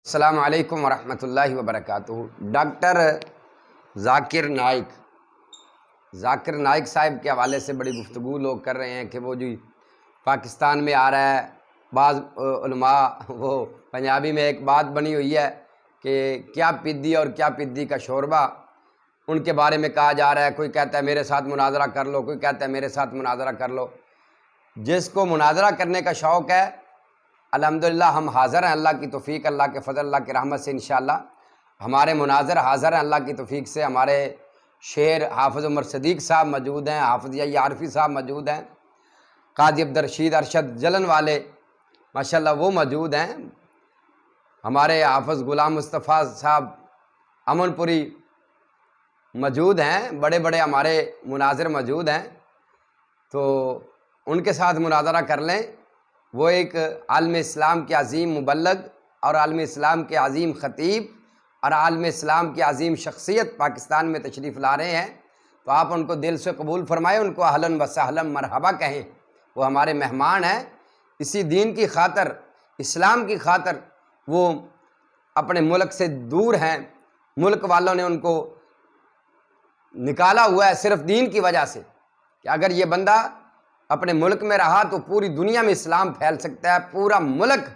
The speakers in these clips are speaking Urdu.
السلام علیکم ورحمۃ اللہ وبرکاتہ۔ ڈاکٹر ذاکر نائک صاحب کے حوالے سے بڑی گفتگو لوگ کر رہے ہیں کہ وہ جو پاکستان میں آ رہا ہے۔ بعض علماء وہ پنجابی میں ایک بات بنی ہوئی ہے کہ کیا پدی اور کیا پدی کا شوربہ، ان کے بارے میں کہا جا رہا ہے۔ کوئی کہتا ہے میرے ساتھ مناظرہ کر لو، کوئی کہتا ہے میرے ساتھ مناظرہ کر لو۔ جس کو مناظرہ کرنے کا شوق ہے الحمدللہ ہم حاضر ہیں، اللہ کی توفیق، اللہ کے فضل، اللہ کی رحمت سے انشاءاللہ ہمارے مناظر حاضر ہیں۔ اللہ کی توفیق سے ہمارے شیر حافظ عمر صدیق صاحب موجود ہیں، حافظ یحییٰ عارفی صاحب موجود ہیں، قاضی عبدالرشید ارشد جلن والے ماشاءاللہ وہ موجود ہیں، ہمارے حافظ غلام مصطفیٰ صاحب امن پوری موجود ہیں، بڑے بڑے ہمارے مناظر موجود ہیں، تو ان کے ساتھ مناظرہ کر لیں۔ وہ ایک عالم اسلام کے عظیم مبلغ اور عالم اسلام کے عظیم خطیب اور عالم اسلام کی عظیم شخصیت پاکستان میں تشریف لا رہے ہیں، تو آپ ان کو دل سے قبول فرمائیں، ان کو اہلاً و سہلاً مرحبا کہیں۔ وہ ہمارے مہمان ہیں، اسی دین کی خاطر، اسلام کی خاطر وہ اپنے ملک سے دور ہیں، ملک والوں نے ان کو نکالا ہوا ہے صرف دین کی وجہ سے کہ اگر یہ بندہ اپنے ملک میں رہا تو پوری دنیا میں اسلام پھیل سکتا ہے، پورا ملک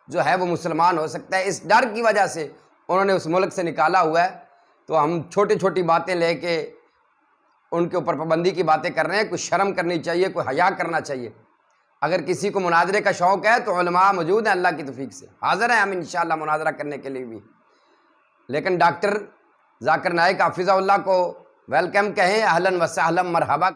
جو ہے وہ مسلمان ہو سکتا ہے۔ اس ڈر کی وجہ سے انہوں نے اس ملک سے نکالا ہوا ہے، تو ہم چھوٹی چھوٹی باتیں لے کے ان کے اوپر پابندی کی باتیں کر رہے ہیں۔ کوئی شرم کرنی چاہیے، کوئی حیا کرنا چاہیے۔ اگر کسی کو مناظرے کا شوق ہے تو علماء موجود ہیں، اللہ کی توفیق سے حاضر ہیں ہم انشاءاللہ مناظرہ کرنے کے لیے بھی۔ لیکن ڈاکٹر ذاکر نائک حافظہ اللہ کو ویلکم کہیں، اہلاً و سہلاً مرحبا۔